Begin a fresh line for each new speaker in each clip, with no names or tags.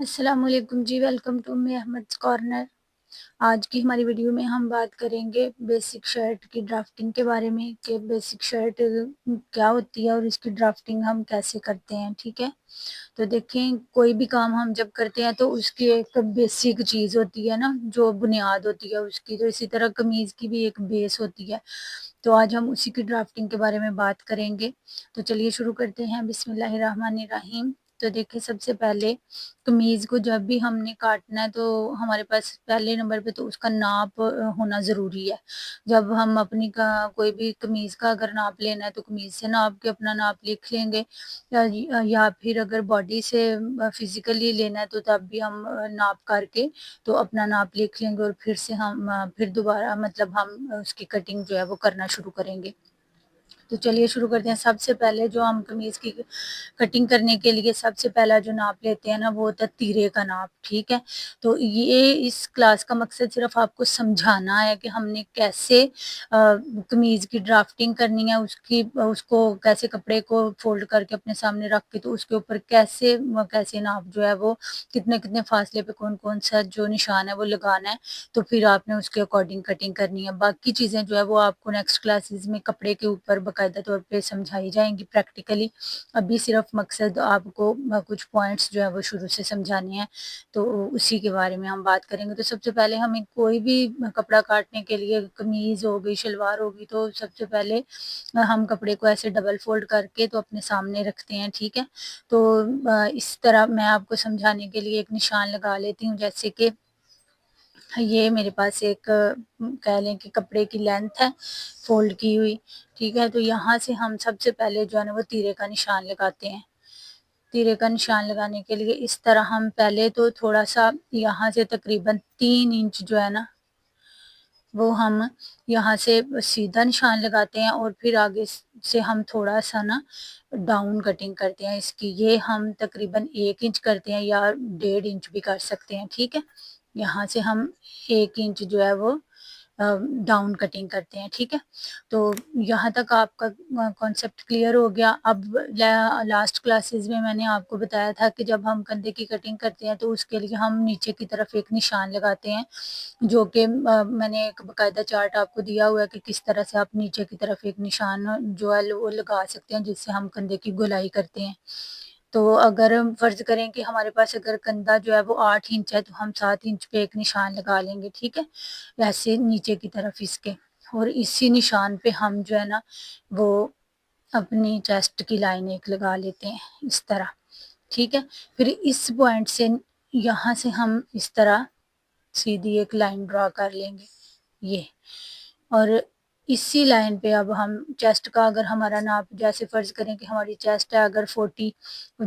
السلام علیکم جی، welcome to me Ahmad corner. آج کی ہماری ویڈیو میں ہم بات کریں گے بیسک شرٹ کی ڈرافٹنگ کے بارے میں کہ بیسک شرٹ کیا ہوتی ہے اور اس کی ڈرافٹنگ ہم کیسے کرتے ہیں۔ ٹھیک ہے، تو دیکھیں کوئی بھی کام ہم جب کرتے ہیں تو اس کی ایک بیسک چیز ہوتی ہے نا، جو بنیاد ہوتی ہے اس کی، تو اسی طرح قمیض کی بھی ایک بیس ہوتی ہے۔ تو آج ہم اسی کی ڈرافٹنگ کے بارے میں بات کریں گے، تو چلیے شروع کرتے ہیں۔ بسم اللہ الرحمن الرحیم۔ تو دیکھیں سب سے پہلے قمیض کو جب بھی ہم نے کاٹنا ہے تو ہمارے پاس پہلے نمبر پہ تو اس کا ناپ ہونا ضروری ہے۔ جب ہم اپنی کوئی بھی قمیض کا اگر ناپ لینا ہے تو قمیض سے ناپ کے اپنا ناپ لکھ لیں گے، یا پھر اگر باڈی سے فزیکلی لینا ہے تو تب بھی ہم ناپ کر کے تو اپنا ناپ لکھ لیں گے، اور پھر سے ہم پھر دوبارہ مطلب ہم اس کی کٹنگ جو ہے وہ کرنا شروع کریں گے۔ تو چلیے شروع کرتے ہیں۔ سب سے پہلے جو ہم قمیض کی کٹنگ کرنے کے لیے سب سے پہلا جو ناپ لیتے ہیں نا وہ ہوتا ہے تیرے کا ناپ۔ ٹھیک ہے، تو یہ اس کلاس کا مقصد صرف آپ کو سمجھانا ہے کہ ہم نے کیسے قمیض کی ڈرافٹنگ کرنی ہے، اس کو کیسے کپڑے کو فولڈ کر کے اپنے سامنے رکھ کے تو اس کے اوپر کیسے ناپ جو ہے وہ کتنے فاصلے پہ کون کون سا جو نشان ہے وہ لگانا ہے، تو پھر آپ نے اس کے اکارڈنگ کٹنگ کرنی ہے۔ باقی چیزیں جو ہے وہ آپ کو نیکسٹ کلاسز میں کپڑے کے اوپر باقاعدہ طور پہ سمجھائی جائیں گی پریکٹیکلی۔ ابھی صرف مقصد آپ کو کچھ پوائنٹس جو ہے وہ شروع سے سمجھانے ہیں، تو اسی کے بارے میں ہم بات کریں گے۔ تو سب سے پہلے ہمیں کوئی بھی کپڑا کاٹنے کے لیے قمیض ہو گئی، شلوار ہوگی، تو سب سے پہلے ہم کپڑے کو ایسے ڈبل فولڈ کر کے تو اپنے سامنے رکھتے ہیں۔ ٹھیک ہے، تو اس طرح میں آپ کو سمجھانے کے لیے ایک نشان لگا لیتی ہوں، جیسے کہ یہ میرے پاس ایک کہہ لیں کہ کپڑے کی لینتھ ہے فولڈ کی ہوئی۔ ٹھیک ہے، تو یہاں سے ہم سب سے پہلے جو ہے نا وہ تیرے کا نشان لگاتے ہیں۔ تیرے کا نشان لگانے کے لیے اس طرح ہم پہلے تو تھوڑا سا یہاں سے تقریباً 3 انچ جو ہے نا وہ ہم یہاں سے سیدھا نشان لگاتے ہیں، اور پھر آگے سے ہم تھوڑا سا نا ڈاؤن کٹنگ کرتے ہیں اس کی۔ یہ ہم تقریباً 1 انچ کرتے ہیں یا 1.5 انچ بھی کر سکتے ہیں۔ ٹھیک ہے، یہاں سے ہم 1 انچ جو ہے وہ ڈاؤن کٹنگ کرتے ہیں۔ ٹھیک ہے، تو یہاں تک آپ کا کانسیپٹ کلیئر ہو گیا۔ اب لاسٹ کلاسز میں نے آپ کو بتایا تھا کہ جب ہم کندھے کی کٹنگ کرتے ہیں تو اس کے لیے ہم نیچے کی طرف ایک نشان لگاتے ہیں، جو کہ میں نے ایک باقاعدہ چارٹ آپ کو دیا ہوا ہے کہ کس طرح سے آپ نیچے کی طرف ایک نشان جو ہے وہ لگا سکتے ہیں، جس سے ہم کندھے کی گولائی کرتے ہیں۔ تو اگر فرض کریں کہ ہمارے پاس اگر کندھا جو ہے وہ 8 انچ ہے تو ہم 7 انچ پہ ایک نشان لگا لیں گے۔ ٹھیک ہے، ویسے نیچے کی طرف اس کے، اور اسی نشان پہ ہم جو ہے نا وہ اپنی چیسٹ کی لائن ایک لگا لیتے ہیں اس طرح۔ ٹھیک ہے، پھر اس پوائنٹ سے یہاں سے ہم اس طرح سیدھی ایک لائن ڈرا کر لیں گے یہ، اور اسی لائن پہ اب ہم چیسٹ کا اگر ہمارا ناپ جیسے فرض کریں کہ ہماری چیسٹ ہے اگر 40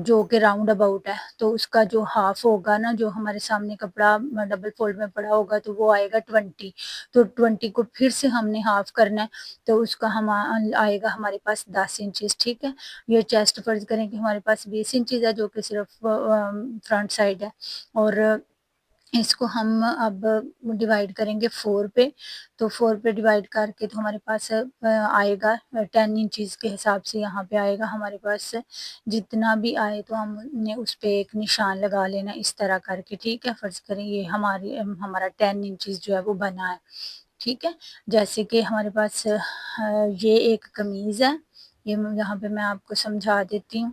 جو کہ راؤنڈ اباؤٹ ہے، تو اس کا جو ہاف ہوگا نا جو ہمارے سامنے کپڑا ڈبل فولڈ میں پڑا ہوگا تو وہ آئے گا 20۔ تو 20 کو پھر سے ہم نے ہاف کرنا ہے، تو اس کا ہم آئے گا ہمارے پاس 10 انچز۔ ٹھیک ہے، یہ چیسٹ فرض کریں کہ ہمارے پاس 20 انچز ہے جو کہ صرف فرنٹ سائڈ ہے، اور اس کو ہم اب ڈیوائیڈ کریں گے 4 پہ، تو 4 پہ ڈیوائیڈ کر کے تو ہمارے پاس آئے گا 10 انچز کے حساب سے یہاں پہ آئے گا ہمارے پاس جتنا بھی آئے تو ہم نے اس پہ ایک نشان لگا لینا اس طرح کر کے۔ ٹھیک ہے، فرض کریں یہ ہمارا 10 انچز جو ہے وہ بنا ہے۔ ٹھیک ہے، جیسے کہ ہمارے پاس یہ ایک قمیض ہے، یہ یہاں پہ میں آپ کو سمجھا دیتی ہوں۔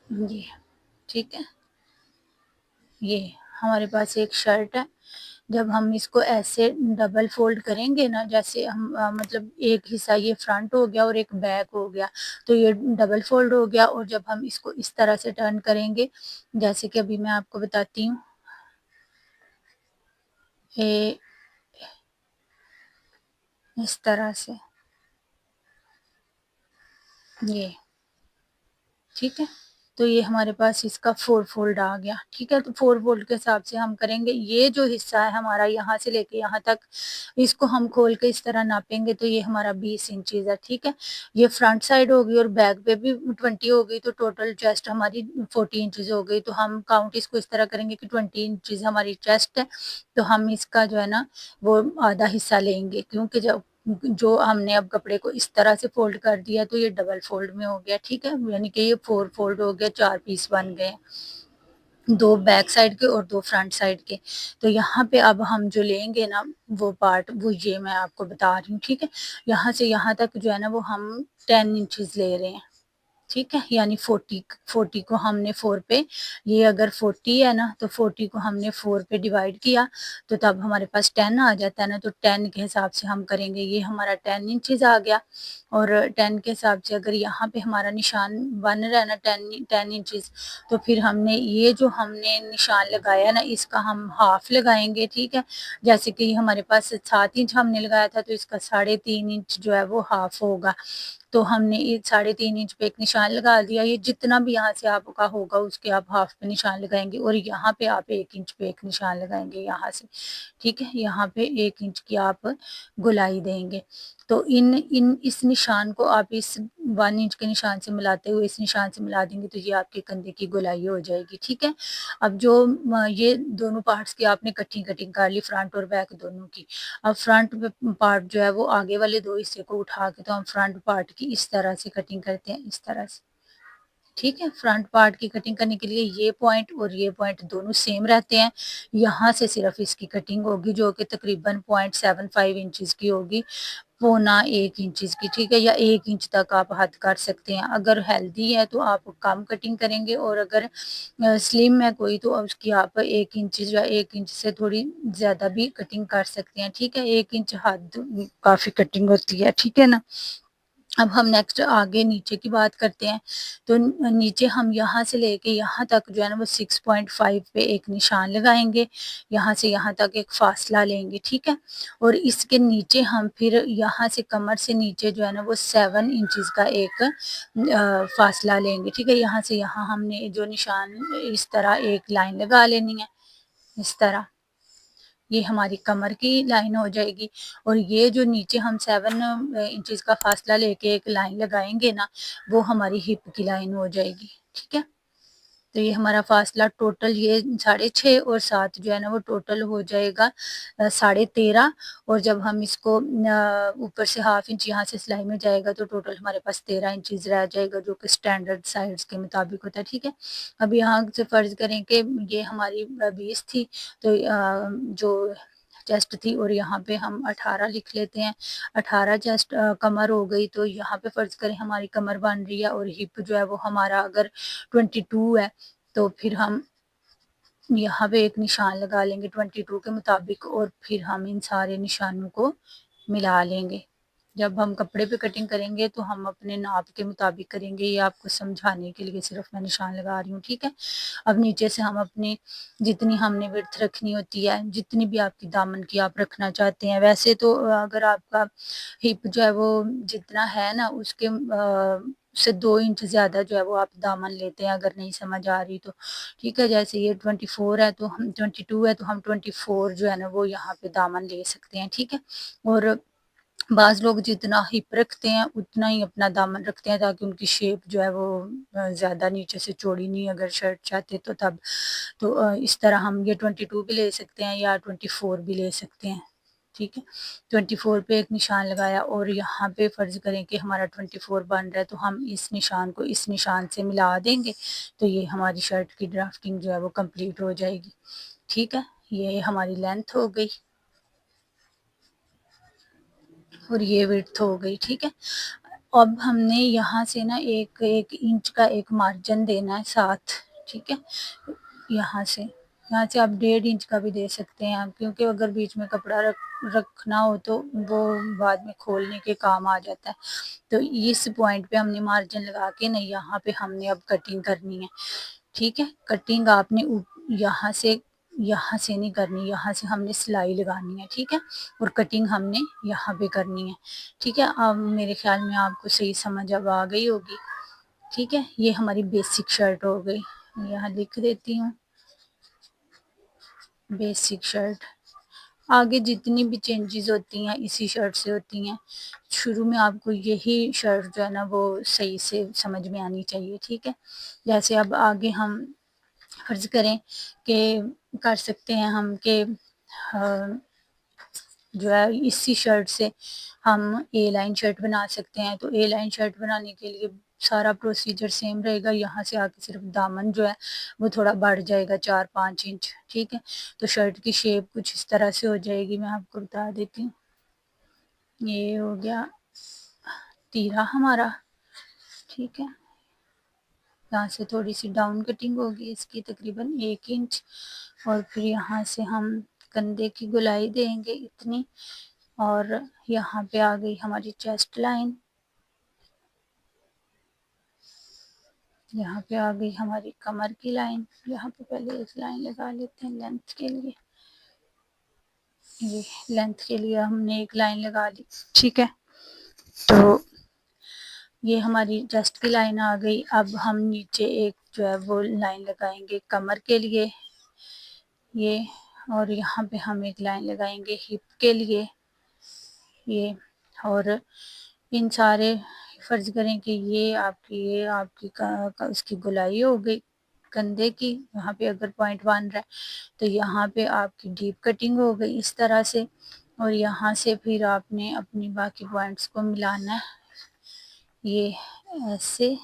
جی ٹھیک ہے، یہ ہمارے پاس ایک شرٹ ہے۔ جب ہم اس کو ایسے ڈبل فولڈ کریں گے نا، جیسے ہم مطلب ایک حصہ یہ فرنٹ ہو گیا اور ایک بیک ہو گیا، تو یہ ڈبل فولڈ ہو گیا، اور جب ہم اس کو اس طرح سے ٹرن کریں گے جیسے کہ ابھی میں آپ کو بتاتی ہوں، اس طرح سے یہ۔ ٹھیک ہے، تو یہ ہمارے پاس اس کا 4 فولڈ آ گیا۔ ٹھیک ہے، تو 4 فولڈ کے حساب سے ہم کریں گے، یہ جو حصہ ہے ہمارا یہاں سے لے کے یہاں تک، اس کو ہم کھول کے اس طرح ناپیں گے تو یہ ہمارا 20 انچز ہے۔ ٹھیک ہے، یہ فرنٹ سائڈ ہوگی اور بیک پہ بھی 20 ہوگی، تو ٹوٹل چیسٹ ہماری 40 انچز ہو گئی۔ تو ہم کاؤنٹ اس کو اس طرح کریں گے کہ 20 انچز ہماری چیسٹ ہے، تو ہم اس کا جو ہے نا وہ آدھا حصہ لیں گے، کیونکہ جب جو ہم نے اب کپڑے کو اس طرح سے فولڈ کر دیا تو یہ ڈبل فولڈ میں ہو گیا، ٹھیک ہے، یعنی کہ یہ 4 فولڈ ہو گیا، 4 پیس بن گئے، 2 بیک سائڈ کے اور 2 فرنٹ سائڈ کے۔ تو یہاں پہ اب ہم جو لیں گے نا وہ پارٹ، وہ یہ میں آپ کو بتا رہی ہوں، ٹھیک ہے، یہاں سے یہاں تک جو ہے نا وہ ہم 10 انچز لے رہے ہیں، ٹھیک ہے، یعنی 40 کو ہم نے 4 پہ، یہ اگر 40 ہے نا تو 40 کو ہم نے 4 پہ ڈیوائیڈ کیا تو تب ہمارے پاس 10 آ جاتا ہے نا، تو 10 کے حساب سے ہم کریں گے، یہ ہمارا 10 انچز آ گیا، اور 10 کے حساب سے اگر یہاں پہ ہمارا نشان بن رہا ہے نا 10 انچز، تو پھر ہم نے یہ جو ہم نے نشان لگایا نا اس کا ہم ہاف لگائیں گے، ٹھیک ہے، جیسے کہ ہمارے پاس 7 انچ ہم نے لگایا تھا تو اس کا 3.5 انچ جو ہے وہ ہاف ہوگا، تو ہم نے یہ 3.5 انچ پہ ایک نشان لگا دیا، یہ جتنا بھی یہاں سے آپ کا ہوگا اس کے آپ ہاف پہ نشان لگائیں گے، اور یہاں پہ آپ 1 انچ پہ ایک نشان لگائیں گے یہاں سے، ٹھیک ہے، یہاں پہ 1 انچ کی آپ گلائی دیں گے، تو اس نشان کو آپ اس 1 انچ کے نشان سے ملاتے ہوئے اس نشان سے ملا دیں گے تو یہ آپ کے کندھے کی گلائی ہو جائے گی، ٹھیک ہے۔ اب جو یہ دونوں پارٹس کی آپ نے کٹنگ کر لی، فرنٹ اور بیک دونوں کی، اب فرنٹ پارٹ جو ہے وہ آگے والے 2 حصے کو اٹھا کے تو ہم فرنٹ پارٹ کی اس طرح سے کٹنگ کرتے ہیں، اس طرح سے، ٹھیک ہے، فرنٹ پارٹ کی کٹنگ کرنے کے لیے یہ پوائنٹ اور یہ پوائنٹ دونوں سیم رہتے ہیں، یہاں سے صرف اس کی کٹنگ ہوگی جو کہ تقریباً 0.75 انچز کی ہوگی، 0.25 انچز کی، ٹھیک ہے، یا 1 انچ تک آپ حد کر سکتے ہیں، اگر ہیلدی ہے تو آپ کم کٹنگ کریں گے، اور اگر سلم ہے کوئی تو اس کی آپ 1 انچ یا 1 انچ سے تھوڑی زیادہ بھی کٹنگ کر سکتے ہیں، ٹھیک ہے، 1 انچ حد کافی کٹنگ ہوتی ہے، ٹھیک ہے نا۔ اب ہم نیکسٹ آگے نیچے کی بات کرتے ہیں، تو نیچے ہم یہاں سے لے کے یہاں تک جو ہے نا وہ 6.5 پہ ایک نشان لگائیں گے، یہاں سے یہاں تک ایک فاصلہ لیں گے، ٹھیک ہے، اور اس کے نیچے ہم پھر یہاں سے کمر سے نیچے جو ہے نا وہ 7 انچز کا ایک فاصلہ لیں گے، ٹھیک ہے، یہاں سے یہاں ہم نے جو نشان اس طرح ایک لائن لگا لینی ہے، اس طرح یہ ہماری کمر کی لائن ہو جائے گی، اور یہ جو نیچے ہم 7 انچز کا فاصلہ لے کے ایک لائن لگائیں گے نا وہ ہماری ہپ کی لائن ہو جائے گی، ٹھیک ہے، تو یہ ہمارا فاصلہ ٹوٹل یہ 6.5 اور 7 جو ہے نا وہ ٹوٹل ہو جائے گا 13.5، اور جب ہم اس کو اوپر سے ½ انچ یہاں سے سلائی میں جائے گا تو ٹوٹل ہمارے پاس 13 انچز رہ جائے گا جو کہ سٹینڈرڈ سائز کے مطابق ہوتا ہے، ٹھیک ہے۔ اب یہاں سے فرض کریں کہ یہ ہماری 20 تھی تو جو چیسٹ تھی، اور یہاں پہ ہم 18 لکھ لیتے ہیں، 18 چیسٹ کمر ہو گئی، تو یہاں پہ فرض کریں ہماری کمر بن رہی ہے اور ہپ جو ہے وہ ہمارا اگر 22 ہے تو پھر ہم یہاں پہ ایک نشان لگا لیں گے 22 کے مطابق، اور پھر ہم ان سارے نشانوں کو ملا لیں گے، جب ہم کپڑے پہ کٹنگ کریں گے تو ہم اپنے ناپ کے مطابق کریں گے، یہ آپ کو سمجھانے کے لیے صرف میں نشان لگا رہی ہوں، ٹھیک ہے۔ اب نیچے سے ہم اپنی جتنی ہم نے وڈتھ رکھنی ہوتی ہے، جتنی بھی آپ کی دامن کی آپ رکھنا چاہتے ہیں، ویسے تو اگر آپ کا ہپ جو ہے وہ جتنا ہے نا اس کے سے 2 انچ زیادہ جو ہے وہ آپ دامن لیتے ہیں، اگر نہیں سمجھ آ رہی تو، ٹھیک ہے، جیسے یہ 24 ہے تو ہم 22 ہے تو ہم 24 جو ہے نا وہ یہاں پہ دامن لے سکتے ہیں، ٹھیک ہے، اور بعض لوگ جتنا ہپ رکھتے ہیں اتنا ہی اپنا دامن رکھتے ہیں تاکہ ان کی شیپ جو ہے وہ زیادہ نیچے سے چوڑی نہیں، اگر شرٹ چاہتے تو تب تو اس طرح ہم یہ 22 بھی لے سکتے ہیں یا 24 بھی لے سکتے ہیں، ٹھیک ہے، 24 پہ ایک نشان لگایا، اور یہاں پہ فرض کریں کہ ہمارا 24 بن رہا ہے تو ہم اس نشان کو اس نشان سے ملا دیں گے تو یہ ہماری شرٹ کی ڈرافٹنگ جو ہے وہ کمپلیٹ ہو جائے گی، ٹھیک ہے، یہ ہماری لینتھ ہو گئی اور یہ وڈتھ ہو گئی، ٹھیک ہے۔ اب ہم نے یہاں سے نا ایک انچ کا ایک مارجن دینا ہے ساتھ، ٹھیک ہے، یہاں سے آپ 1.5 انچ کا بھی دے سکتے ہیں کیونکہ اگر بیچ میں کپڑا رکھنا ہو تو وہ بعد میں کھولنے کے کام آ جاتا ہے، تو اس پوائنٹ پہ ہم نے مارجن لگا کے نہیں یہاں پہ ہم نے اب کٹنگ کرنی ہے، ٹھیک ہے، کٹنگ آپ نے یہاں سے نہیں کرنی، یہاں سے ہم نے سلائی لگانی ہے، ٹھیک ہے، اور کٹنگ ہم نے یہاں پہ کرنی ہے، ٹھیک ہے، اب میرے خیال میں آپ کو صحیح سمجھ اب آ گئی ہوگی، ٹھیک ہے، یہ ہماری بیسک شرٹ ہو گئی، یہاں لکھ دیتی ہوں بیسک شرٹ، آگے جتنی بھی چینجز ہوتی ہیں اسی شرٹ سے ہوتی ہیں، شروع میں آپ کو یہی شرٹ جو ہے نا وہ صحیح سے سمجھ میں آنی چاہیے، ٹھیک ہے، جیسے اب آگے ہم فرض کریں کہ کر سکتے ہیں ہم کہ جو ہے اسی شرٹ سے ہم اے لائن شرٹ بنا سکتے ہیں. تو اے لائن شرٹ بنانے کے لیے سارا پروسیجر سیم رہے گا. یہاں سے آ کے صرف دامن جو ہے وہ تھوڑا بڑھ جائے گا 4-5 انچ. ٹھیک ہے. تو شرٹ کی شیپ کچھ اس طرح سے ہو جائے گی. میں آپ کو بتا دیتی ہوں. یہ ہو گیا تیرا ہمارا. ٹھیک ہے. یہاں سے تھوڑی سی ڈاؤن کٹنگ ہوگی اس کی تقریباً 1 انچ. اور پھر یہاں سے ہم کندھے کی گولائی دیں گے اتنی. اور یہاں پہ آ گئی ہماری چیسٹ لائن. یہاں پہ آ گئی ہماری کمر کی لائن. یہاں پہ پہلے ایک لائن لگا لیتے ہیں لینتھ کے لیے. یہ لینتھ کے لیے ہم نے ایک لائن لگا لی. ٹھیک ہے. تو یہ ہماری چیسٹ کی لائن آ گئی. اب ہم نیچے ایک جو ہے وہ لائن لگائیں گے کمر کے لیے یہ. اور یہاں پہ ہم ایک لائن لگائیں گے ہپ کے لیے یہ. اور ان سارے فرض کریں کہ یہ آپ کی اس کی گولائی ہو گئی کندھے کی. یہاں پہ اگر پوائنٹ بن رہا ہے تو یہاں پہ آپ کی ڈیپ کٹنگ ہو گئی اس طرح سے. اور یہاں سے پھر آپ نے اپنی باقی پوائنٹس کو ملانا ہے یہ ایسے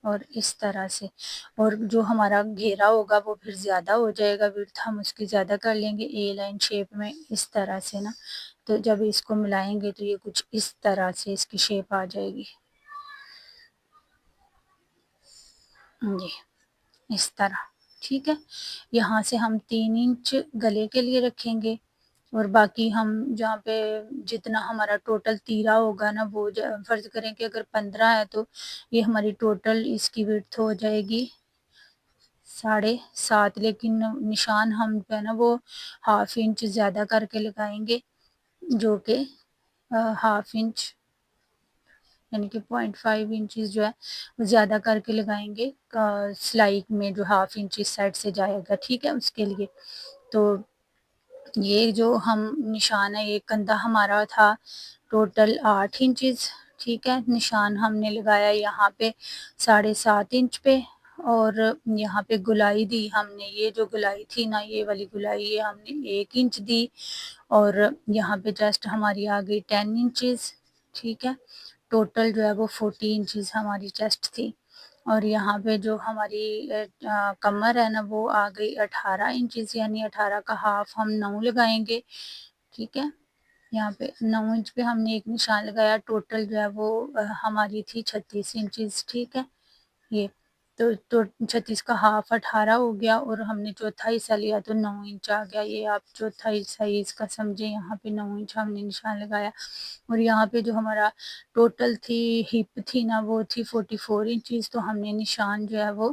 اور اس طرح سے. اور جو ہمارا گھیرا ہوگا وہ پھر زیادہ ہو جائے گا. وڈتھ ہم اس کی زیادہ کر لیں گے اے لائن شیپ میں اس طرح سے نا. تو جب اس کو ملائیں گے تو یہ کچھ اس طرح سے اس کی شیپ آ جائے گی. جی اس طرح. ٹھیک ہے. یہاں سے ہم 3 انچ گلے کے لیے رکھیں گے. اور باقی ہم جہاں پہ جتنا ہمارا ٹوٹل تیرا ہوگا نا وہ فرض کریں کہ اگر 15 ہے تو یہ ہماری ٹوٹل اس کی وڈتھ ہو جائے گی 7.5. لیکن نشان ہم جو ہے نا وہ 1/2 انچ زیادہ کر کے لگائیں گے جو کہ 1/2 انچ یعنی کہ 0.5 انچز جو ہے وہ زیادہ کر کے لگائیں گے سلائی میں جو 1/2 انچ اس سائڈ سے جائے گا. ٹھیک ہے. اس کے لیے تو یہ جو ہم نشان ہے یہ کندھا ہمارا تھا ٹوٹل 8 انچز. ٹھیک ہے. نشان ہم نے لگایا یہاں پہ 7.5 انچ پہ. اور یہاں پہ گولائی دی ہم نے. یہ جو گولائی تھی نا یہ والی گولائی یہ ہم نے 1 انچ دی. اور یہاں پہ جسٹ ہماری آ گئی 10 انچز. ٹھیک ہے. ٹوٹل جو ہے وہ 40 انچز ہماری چیسٹ تھی. اور یہاں پہ جو ہماری کمر ہے نا وہ آ گئی 18 انچز. یعنی 18 کا ہاف ہم 9 لگائیں گے. ٹھیک ہے. یہاں پہ 9 انچ پہ ہم نے ایک نشان لگایا. ٹوٹل جو ہے وہ ہماری تھی 36 انچز. ٹھیک ہے. یہ تو 36 کا ہاف 18 ہو گیا. اور ہم نے چوتھا حصہ لیا تو 9 انچ آ گیا. یہ آپ چوتھا حصہ اس کا سمجھیں. یہاں پہ 9 انچ ہم نے نشان لگایا. اور یہاں پہ جو ہمارا ٹوٹل تھی ہپ تھی نا وہ تھی 44 انچز. تو ہم نے نشان جو ہے وہ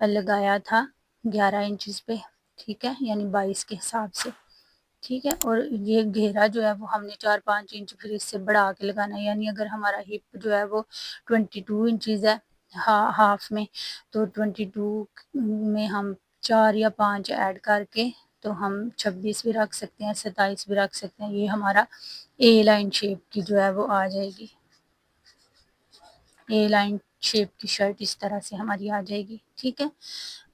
لگایا تھا 11 انچز پہ. ٹھیک ہے. یعنی 22 کے حساب سے. ٹھیک ہے. اور یہ گھیرا جو ہے وہ ہم نے 4-5 انچ پھر اس سے بڑھا کے لگانا ہے. یعنی اگر ہمارا ہپ جو ہے وہ 22 انچز ہے ہاف میں تو 22 میں ہم 4 یا 5 ایڈ کر کے تو ہم 26 بھی رکھ سکتے ہیں 27 بھی رکھ سکتے ہیں. یہ ہمارا اے لائن شیپ کی جو ہے وہ آ جائے گی. اے لائن شیپ کی شرٹ اس طرح سے ہماری آ جائے گی. ٹھیک ہے.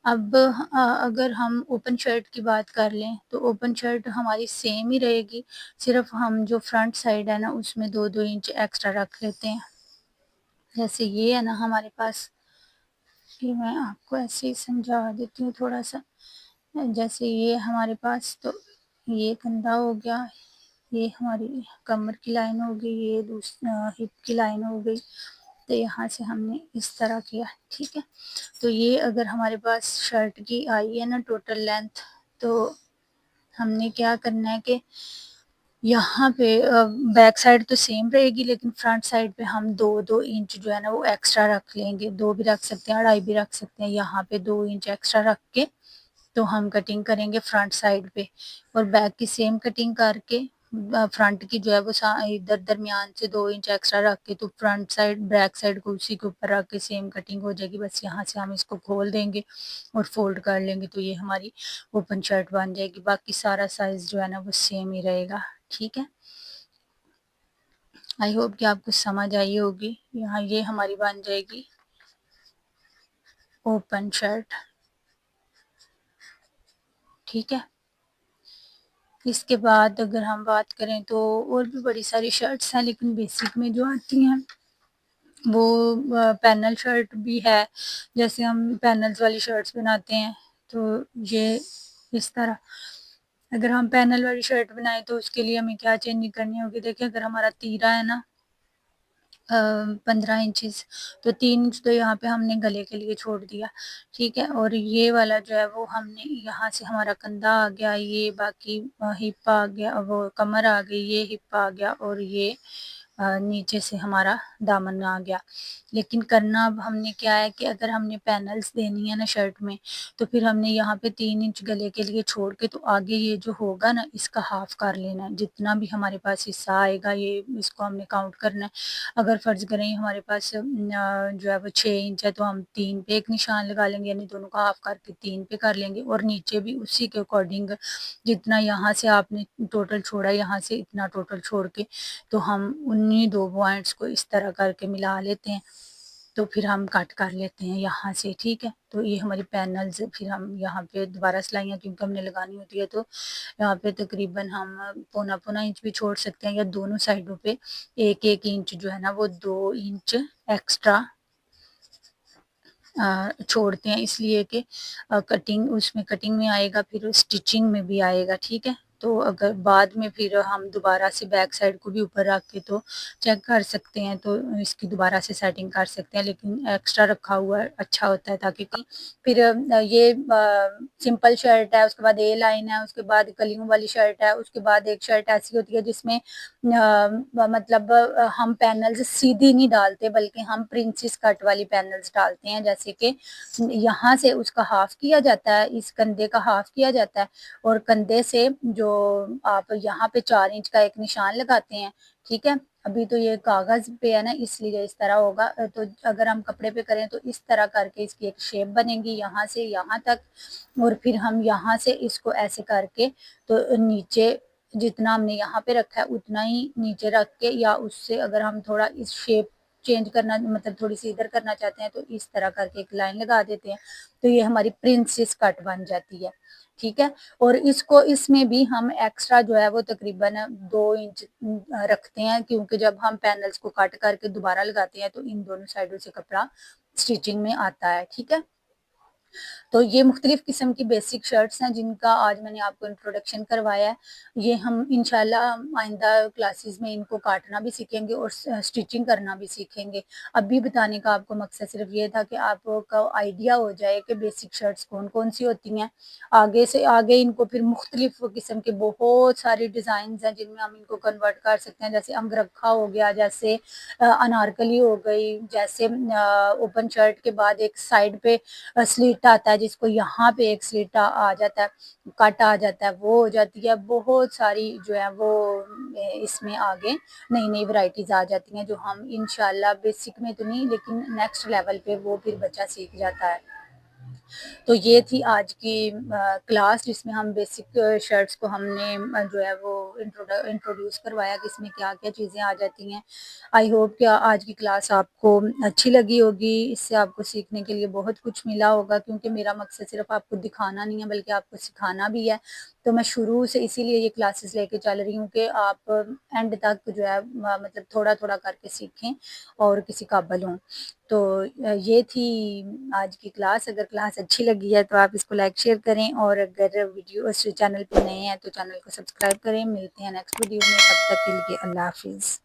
اب اگر ہم اوپن شرٹ کی بات کر لیں تو اوپن شرٹ ہماری سیم ہی رہے گی. صرف ہم جو فرنٹ سائڈ ہے نا اس میں 2 انچ ایکسٹرا رکھ لیتے ہیں. جیسے یہ ہے نا ہمارے پاس. یہ میں آپ کو ایسے ہی سمجھا دیتی ہوں تھوڑا سا. جیسے یہ ہمارے پاس تو یہ کندھا ہو گیا. یہ ہماری کمر کی لائن ہو گئی. یہ ہپ کی لائن ہو گئی. تو یہاں سے ہم نے اس طرح کیا. ٹھیک ہے. تو یہ اگر ہمارے پاس شرٹ کی آئی ہے نا ٹوٹل لینتھ تو ہم نے کیا کرنا ہے کہ یہاں پہ بیک سائڈ تو سیم رہے گی لیکن فرنٹ سائڈ پہ ہم 2 انچ جو ہے نا وہ ایکسٹرا رکھ لیں گے. 2 بھی رکھ سکتے ہیں 2.5 بھی رکھ سکتے ہیں. یہاں پہ 2 انچ ایکسٹرا رکھ کے تو ہم کٹنگ کریں گے فرنٹ سائڈ پہ. اور بیک کی سیم کٹنگ کر کے فرنٹ کی جو ہے وہ ادھر درمیان سے 2 انچ ایکسٹرا رکھ کے تو فرنٹ سائڈ بیک سائڈ کو اسی کے اوپر رکھ کے سیم کٹنگ ہو جائے گی. بس یہاں سے ہم اس کو کھول دیں گے اور فولڈ کر لیں گے تو یہ ہماری اوپن شرٹ بن جائے گی. باقی سارا سائز جو ہے نا وہ سیم ہی رہے گا. ٹھیک ہے. آئی ہوپ کہ آپ کو سمجھ آئی ہوگی. یہاں یہ ہماری بن جائے گی اوپن شرٹ. ٹھیک ہے. اس کے بعد اگر ہم بات کریں تو اور بھی بڑی ساری شرٹس ہیں، لیکن بیسک میں جو آتی ہیں وہ پینل شرٹ بھی ہے، جیسے ہم پینلز والی شرٹس بناتے ہیں تو یہ اس طرح اگر ہم پینل والی شرٹ بنائیں تو اس کے لیے ہمیں کیا چینج کرنی ہوگی. دیکھیں اگر ہمارا تیرا ہے نا 15 انچز، تو 3 انچ تو یہاں پہ ہم نے گلے کے لیے چھوڑ دیا، ٹھیک ہے. اور یہ والا جو ہے وہ ہم نے یہاں سے ہمارا کندھا آ گیا، یہ باقی ہپ آ گیا، وہ کمر آ گئی، یہ ہپ آ گیا، اور یہ نیچے سے ہمارا دامن آ گیا. لیکن کرنا اب ہم نے کیا ہے کہ اگر ہم نے پینلز دینی ہے نا شرٹ میں، تو پھر ہم نے یہاں پہ 3 انچ گلے کے لیے چھوڑ کے تو آگے یہ جو ہوگا نا اس کا ہاف کر لینا ہے. جتنا بھی ہمارے پاس حصہ آئے گا یہ اس کو ہم نے کاؤنٹ کرنا ہے. اگر فرض کریں ہمارے پاس جو ہے وہ 6 انچ ہے تو ہم 3 پہ ایک نشان لگا لیں گے، یعنی دونوں کا ہاف کر کے 3 پہ کر لیں گے، اور نیچے بھی اسی کے اکارڈنگ جتنا یہاں سے آپ نے ٹوٹل چھوڑا یہاں سے اتنا ٹوٹل چھوڑ کے تو ہم انہی 2 پوائنٹس کو اس طرح کر کے ملا لیتے ہیں، تو پھر ہم کٹ کر لیتے ہیں یہاں سے، ٹھیک ہے. تو یہ ہماری پینلز پھر ہم یہاں پہ دوبارہ سلائیاں کیونکہ ہم نے لگانی ہوتی ہے تو یہاں پہ تقریباً ہم پونا انچ بھی چھوڑ سکتے ہیں، یا دونوں سائڈوں پہ 1 انچ جو ہے نا وہ 2 انچ ایکسٹرا چھوڑتے ہیں، اس لیے کہ کٹنگ اس میں کٹنگ میں آئے گا، پھر اسٹچنگ میں بھی آئے گا، ٹھیک ہے. تو اگر بعد میں پھر ہم دوبارہ سے بیک سائڈ کو بھی اوپر رکھ کے تو چیک کر سکتے ہیں، تو اس کی دوبارہ سے سیٹنگ کر سکتے ہیں، لیکن ایکسٹرا رکھا ہوا اچھا ہوتا ہے تاکہ پھر یہ سمپل شرٹ ہے، اس کے بعد اے لائن ہے، اس کے بعد کلیوں والی شرٹ ہے، اس کے بعد ایک شرٹ ایسی ہوتی ہے جس میں مطلب ہم پینلز سیدھی نہیں ڈالتے بلکہ ہم پرنسس کٹ والی پینلز ڈالتے ہیں، جیسے کہ یہاں سے اس کا ہاف کیا جاتا ہے، اس کندھے کا ہاف کیا جاتا ہے، اور کندھے سے جو آپ یہاں پہ 4 انچ کا ایک نشان لگاتے ہیں، ٹھیک ہے. ابھی تو یہ کاغذ پہ ہے نا اس لیے اس طرح ہوگا، تو اگر ہم کپڑے پہ کریں تو اس طرح کر کے اس کی ایک شیپ بنے گی یہاں سے یہاں تک، اور پھر ہم یہاں سے اس کو ایسے کر کے تو نیچے جتنا ہم نے یہاں پہ رکھا ہے اتنا ہی نیچے رکھ کے، یا اس سے اگر ہم تھوڑا اس شیپ چینج کرنا مطلب تھوڑی سی ادھر کرنا چاہتے ہیں تو اس طرح کر کے ایک لائن لگا دیتے ہیں، تو یہ ہماری پرنسس کٹ بن جاتی ہے، ٹھیک ہے. اور اس میں بھی ہم ایکسٹرا جو ہے وہ تقریباً 2 انچ رکھتے ہیں، کیونکہ جب ہم پینلز کو کٹ کر کے دوبارہ لگاتے ہیں تو ان دونوں سائڈوں سے کپڑا سٹیچنگ میں آتا ہے، ٹھیک ہے. تو یہ مختلف قسم کی بیسک شرٹس ہیں جن کا آج میں نے آپ کو انٹروڈکشن کروایا ہے. یہ ہم انشاءاللہ آئندہ کلاسز میں ان کو کاٹنا بھی سیکھیں گے اور سٹیچنگ کرنا بھی سیکھیں گے. ابھی بتانے کا آپ کو مقصد صرف یہ تھا کہ آپ کو آئیڈیا ہو جائے کہ بیسک شرٹس کون سی ہوتی ہیں. آگے سے آگے ان کو پھر مختلف قسم کے بہت سارے ڈیزائنز ہیں جن میں ہم ان کو کنورٹ کر سکتے ہیں، جیسے انگ رکھا ہو گیا، جیسے انارکلی ہو گئی، جیسے اوپن شرٹ کے بعد ایک سائڈ پہ سلیٹ آتا ہے جس کو یہاں پہ ایک سلیٹ آ جاتا ہے، کٹ آ جاتا ہے، وہ ہو جاتی ہے. بہت ساری جو ہے وہ اس میں آگے نئی نئی ورائٹیز آ جاتی ہیں جو ہم انشاءاللہ بیسک میں تو نہیں لیکن نیکسٹ لیول پہ وہ پھر بچہ سیکھ جاتا ہے. تو یہ تھی آج کی کلاس جس میں ہم بیسک شرٹس کو ہم نے جو ہے وہ انٹروڈیوس کروایا کہ اس میں کیا کیا چیزیں آ جاتی ہیں. آئی ہوپ کہ آج کی کلاس آپ کو اچھی لگی ہوگی، اس سے آپ کو سیکھنے کے لیے بہت کچھ ملا ہوگا، کیونکہ میرا مقصد صرف آپ کو دکھانا نہیں ہے بلکہ آپ کو سکھانا بھی ہے. تو میں شروع سے اسی لیے یہ کلاسز لے کے چل رہی ہوں کہ آپ اینڈ تک جو ہے مطلب تھوڑا تھوڑا کر کے سیکھیں اور کسی قابل ہوں. تو یہ تھی آج کی کلاس. اگر کلاس اچھی لگی ہے تو آپ اس کو لائک شیئر کریں، اور اگر ویڈیو اس چینل پہ نئے ہیں تو چینل کو سبسکرائب کریں. ملتے ہیں نیکسٹ ویڈیو میں، تب تک کے لیے اللہ حافظ.